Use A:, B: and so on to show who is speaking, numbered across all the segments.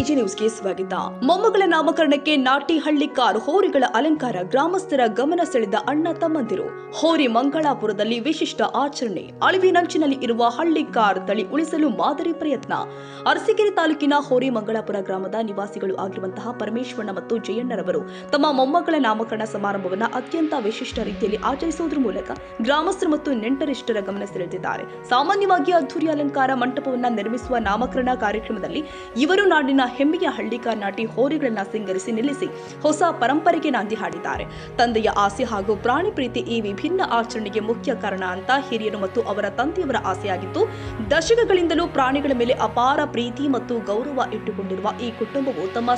A: AG ನ್ಯೂಸ್ಗೆ ಸ್ವಾಗತ. ಮೊಮ್ಮಗಳ ನಾಮಕರಣಕ್ಕೆ ನಾಟಿ ಹಳ್ಳಿ ಕಾರ್ ಹೋರಿಗಳ ಅಲಂಕಾರ, ಗ್ರಾಮಸ್ಥರ ಗಮನ ಸೆಳೆದ ಅಣ್ಣ ತಮ್ಮಂದಿರು. ಹೋರಿ ಮಂಗಳಾಪುರದಲ್ಲಿ ವಿಶಿಷ್ಟ ಆಚರಣೆ. ಅಳಿವಿನಂಚಿನಲ್ಲಿ ಇರುವ ಹಳ್ಳಿ ಕಾರ್ ತಳಿ ಉಳಿಸಲು ಮಾದರಿ ಪ್ರಯತ್ನ. ಅರಸೀಕೆರೆ ತಾಲೂಕಿನ ಹೋರಿ ಮಂಗಳಾಪುರ ಗ್ರಾಮದ ನಿವಾಸಿಗಳು ಆಗಿರುವಂತಹ ಪರಮೇಶ್ವರಣ್ಣ ಮತ್ತು ಜಯಣ್ಣರವರು ತಮ್ಮ ಮೊಮ್ಮಗಳ ನಾಮಕರಣ ಸಮಾರಂಭವನ್ನು ಅತ್ಯಂತ ವಿಶಿಷ್ಟ ರೀತಿಯಲ್ಲಿ ಆಚರಿಸುವುದರ ಮೂಲಕ ಗ್ರಾಮಸ್ಥರು ಮತ್ತು ನೆಂಟರಿಷ್ಟರ ಗಮನ ಸೆಳೆದಿದ್ದಾರೆ. ಸಾಮಾನ್ಯವಾಗಿ ಅದ್ದೂರಿ ಅಲಂಕಾರ ಮಂಟಪವನ್ನು ನಿರ್ಮಿಸುವ ನಾಮಕರಣ ಕಾರ್ಯಕ್ರಮದಲ್ಲಿ ಇವರು ನಾಡಿನ ಹೆಮ್ಮೆಯ ಹಳ್ಳಿಕಾರ್ ನಾಟಿ ಹೋರಿಗಳನ್ನ ಸಿಂಗರಿಸಿ ನಿಲ್ಲಿಸಿ ಹೊಸ ಪರಂಪರೆಗೆ ನಾಂದಿ ಹಾಡಿದ್ದಾರೆ. ತಂದೆಯ ಆಸೆ ಹಾಗೂ ಪ್ರಾಣಿ ಪ್ರೀತಿ ಈ ವಿಭಿನ್ನ ಆಚರಣೆಗೆ ಮುಖ್ಯ ಕಾರಣ ಅಂತ ಹಿರಿಯರು ಮತ್ತು ಅವರ ತಂದೆಯವರ ಆಸೆಯಾಗಿತ್ತು. ದಶಕಗಳಿಂದಲೂ ಪ್ರಾಣಿಗಳ ಮೇಲೆ ಅಪಾರ ಪ್ರೀತಿ ಮತ್ತು ಗೌರವ ಇಟ್ಟುಕೊಂಡಿರುವ ಈ ಕುಟುಂಬವು ತಮ್ಮ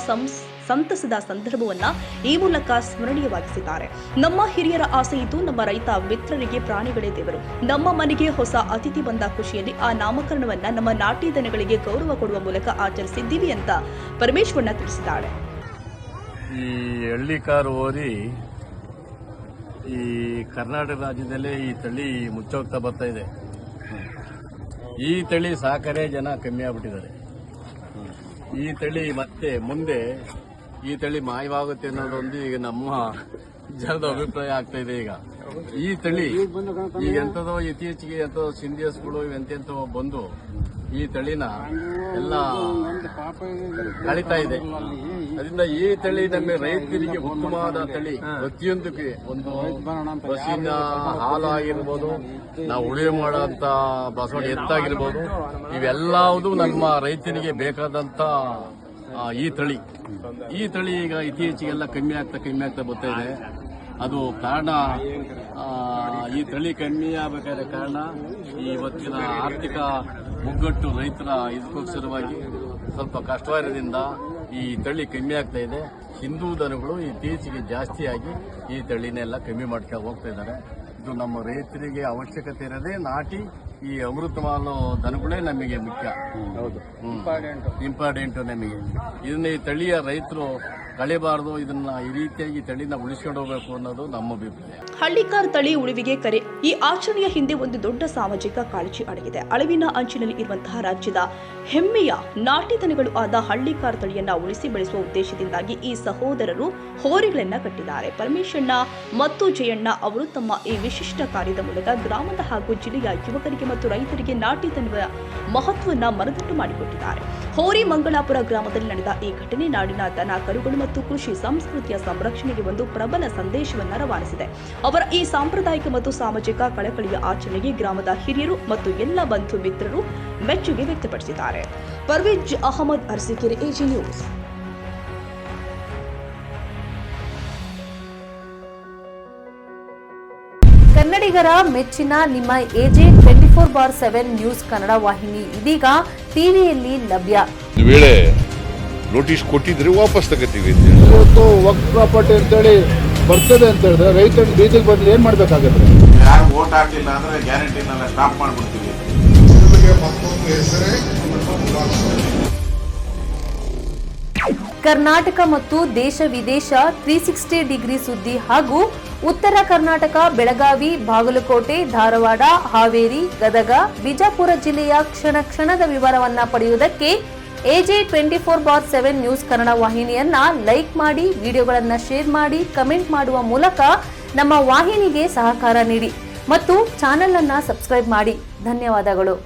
A: ಸಂತಸದ ಸಂದರ್ಭವನ್ನ ಈ ಮೂಲಕ ಸ್ಮರಣೀಯವಾಗಿಸಿದ್ದಾರೆ. ನಮ್ಮ ಹಿರಿಯರ ಆಸೆ ಇದ್ದು, ನಮ್ಮ ರೈತ ಮಿತ್ರರಿಗೆ ಪ್ರಾಣಿಗಳೇ ದೇವರು. ನಮ್ಮ ಮನೆಗೆ ಹೊಸ ಅತಿಥಿ ಬಂದ ಖುಷಿಯಲ್ಲಿ ಆ ನಾಮಕರಣವನ್ನ ನಮ್ಮ ನಾಟಿ ದನಗಳಿಗೆ ಗೌರವ ಕೊಡುವ ಮೂಲಕ ಆಚರಿಸಿದ್ದೀವಿ ಅಂತ ಪರಮೇಶ್ವರಣ್ಣ ತಿಳಿಸಿದ್ದಾರೆ.
B: ಈ ಹಳ್ಳಿಕಾರು ಹೋರಿ ಈ ಕರ್ನಾಟಕ ರಾಜ್ಯದಲ್ಲೇ ಈ ತಳಿ ಮುಚ್ಚೋಗ್ತಾ ಬರ್ತಾ ಇದೆ. ಈ ತಳಿ ಸಾಕರೆ ಜನ ಕಮ್ಮಿ ಆಗ್ಬಿಟ್ಟಿದ್ದಾರೆ. ಈ ತಳಿ ಮತ್ತೆ ಮುಂದೆ ಈ ತಳಿ ಮಾಯವಾಗುತ್ತೆ ಅನ್ನೋದೊಂದು ಈಗ ನಮ್ಮ ಜನದ ಅಭಿಪ್ರಾಯ ಆಗ್ತಾ ಇದೆ. ಈಗ ಈ ತಳಿ ಈಗ ಎಂಥದೋ ಇತ್ತೀಚೆಗೆ ಎಂಥದೋ ಸಿಂಧಿಯಸ್ಗಳು ಎಂತೆಂಥವೋ ಬಂದು ಈ ತಳಿನ ಎಲ್ಲ ಕಳೀತಾ ಇದೆ. ಅದರಿಂದ ಈ ತಳಿ ನಮ್ಮ ರೈತರಿಗೆ ಉತ್ತಮವಾದ ತಳಿ. ಪ್ರತಿಯೊಂದಕ್ಕೆ ಒಂದು ಬಸ್ಸಿನ ಹಾಲು ಆಗಿರ್ಬೋದು, ನಾವು ಉಳುಮೆ ಮಾಡೋಂಥ ಬಸವಣ್ಣ ಎತ್ತಾಗಿರ್ಬೋದು, ಇವೆಲ್ಲವುದು ನಮ್ಮ ರೈತರಿಗೆ ಬೇಕಾದಂತ ಈ ತಳಿ ಈಗ ಇತ್ತೀಚೆಗೆಲ್ಲ ಕಮ್ಮಿ ಆಗ್ತಾ ಬರ್ತಾ ಇದೆ. ಅದು ಕಾರಣ ಈ ತಳಿ ಕಮ್ಮಿ ಆಗಬೇಕಾದ ಕಾರಣ ಇವತ್ತಿನ ಆರ್ಥಿಕ ಮುಗ್ಗಟ್ಟು ರೈತರ ಇದಕ್ಕೋಸ್ಕರವಾಗಿ ಸ್ವಲ್ಪ ಕಷ್ಟವಾದ್ರಿಂದ ಈ ತಳಿ ಕಮ್ಮಿ ಆಗ್ತಾ ಇದೆ. ಹಿಂದೂ ದನಗಳು ಇತ್ತೀಚೆಗೆ ಜಾಸ್ತಿಯಾಗಿ ಈ ತಳಿನೆಲ್ಲ ಕಮ್ಮಿ ಮಾಡ್ಕೊಂಡು ಹೋಗ್ತಾ ಇದ್ದಾರೆ. ಇದು ನಮ್ಮ ರೈತರಿಗೆ ಅವಶ್ಯಕತೆ ಇರೋದೇ ನಾಟಿ ಈ ಅಮೃತಮಾಲು ದನಗಳೇ ನಮಗೆ ಮುಖ್ಯ. ಹೌದು, ಇಂಪಾರ್ಟೆಂಟ್ ನಮಗೆ. ಇದನ್ನ ಈ ತಳಿಯ ರೈತರು ಕಳೆಬಾರದು, ಇದನ್ನ ಈ ರೀತಿಯಾಗಿ ತಳಿನ ಉಳಿಸ್ಕೊಂಡು ಹೋಗಬೇಕು ಅನ್ನೋದು ನಮ್ಮ ಅಭಿಪ್ರಾಯ.
A: ಹಳ್ಳಿಕಾರ್ ತಳಿ ಉಳಿವಿಗೆ ಕರೆ. ಈ ಆಚರಣೆಯ ಹಿಂದೆ ಒಂದು ದೊಡ್ಡ ಸಾಮಾಜಿಕ ಕಾಳಜಿ ಅಡಗಿದೆ. ಅಳಿವಿನ ಅಂಚಿನಲ್ಲಿ ಇರುವಂತಹ ರಾಜ್ಯದ ಹೆಮ್ಮೆಯ ನಾಟಿ ದನಗಳು ಆದ ಹಳ್ಳಿಕಾರ್ ತಳಿಯನ್ನ ಉಳಿಸಿ ಬೆಳೆಸುವ ಉದ್ದೇಶದಿಂದಾಗಿ ಈ ಸಹೋದರರು ಹೋರಿಗಳನ್ನ ಕಟ್ಟಿದ್ದಾರೆ. ಪರಮೇಶ್ವರಣ್ಣ ಮತ್ತು ಜಯಣ್ಣ ಅವರು ತಮ್ಮ ಈ ವಿಶಿಷ್ಟ ಕಾರ್ಯದ ಮೂಲಕ ಗ್ರಾಮದ ಹಾಗೂ ಜಿಲ್ಲೆಯ ಯುವಕರಿಗೆ ಮತ್ತು ರೈತರಿಗೆ ನಾಟಿ ದನದ ಮಹತ್ವವನ್ನ ಮನದಟ್ಟು ಮಾಡಿಕೊಟ್ಟಿದ್ದಾರೆ. ಹೋರಿ ಮಂಗಳಾಪುರ ಗ್ರಾಮದಲ್ಲಿ ನಡೆದ ಈ ಘಟನೆ ನಾಡಿನ ದನ ಕರುಗಳು ಮತ್ತು ಕೃಷಿ ಸಂಸ್ಕೃತಿಯ ಸಂರಕ್ಷಣೆಗೆ ಒಂದು ಪ್ರಬಲ ಸಂದೇಶವನ್ನು ರವಾನಿಸಿದೆ. ಅವರ ಈ ಸಾಂಪ್ರದಾಯಿಕ ಮತ್ತು ಸಾಮಾಜಿಕ ಕಳಕಳಿಯ ಆಚರಣೆಗೆ ಗ್ರಾಮದ ಹಿರಿಯರು ಮತ್ತು ಎಲ್ಲ ಬಂಧು ಮಿತ್ರರು ಮೆಚ್ಚುಗೆ ವ್ಯಕ್ತಪಡಿಸಿದ್ದಾರೆ. Parvez Ahmed, Arsikere, AG news.
C: ಕನ್ನಡಿಗರ ಮೆಚ್ಚಿನ ನಿಮ್ಮ ಎಜೆ 24/7 ನ್ಯೂಸ್ ಕನ್ನಡ ವಾಹಿನಿ ಇದೀಗ ಟಿವಿಯಲ್ಲಿ ಲಭ್ಯ.
D: ವೇಳೆ ನೋಟಿಸ್ ಕೊಟ್ಟಿದ್ರೆ ವಾಪಸ್ ತಗೋತೀವಿ.
E: ಇವತ್ತು ವಕ್ಫ್ ಪ್ರಾಪರ್ಟಿ ಅಂತೇಳಿ ಬರ್ತದೆ ಅಂತ ಹೇಳಿದ್ರೆ ರೈತರು ಬೀದಿಗೆ ಬಂದು ಏನ್ ಮಾಡ್ಬೇಕಾಗತ್ತೆ?
F: ಯಾರು ವೋಟ್ ಹಾಕಲಿಲ್ಲ ಅಂದ್ರೆ ಗ್ಯಾರಂಟಿನೆಲ್ಲ ಸ್ಟಾಪ್ ಮಾಡ್ಬಿಡ್ತೀವಿ.
C: ಕರ್ನಾಟಕ ಮತ್ತು ದೇಶ ವಿದೇಶ 360 ಡಿಗ್ರಿ ಸುದ್ದಿ ಹಾಗೂ ಉತ್ತರ ಕರ್ನಾಟಕ, ಬೆಳಗಾವಿ, ಬಾಗಲಕೋಟೆ, ಧಾರವಾಡ, ಹಾವೇರಿ, ಗದಗ, ಬಿಜಾಪುರ ಜಿಲ್ಲೆಯ ಕ್ಷಣ ಕ್ಷಣದ ವಿವರವನ್ನ ಪಡೆಯುವುದಕ್ಕೆ ಎಜೆ 24/7 ನ್ಯೂಸ್ ಕನ್ನಡ ವಾಹಿನಿಯನ್ನ ಲೈಕ್ ಮಾಡಿ, ವಿಡಿಯೋಗಳನ್ನ ಶೇರ್ ಮಾಡಿ, ಕಮೆಂಟ್ ಮಾಡುವ ಮೂಲಕ ನಮ್ಮ ವಾಹಿನಿಗೆ ಸಹಕಾರ ನೀಡಿ ಮತ್ತು ಚಾನೆಲ್ ಅನ್ನ ಸಬ್ಸ್ಕ್ರೈಬ್ ಮಾಡಿ. ಧನ್ಯವಾದಗಳು.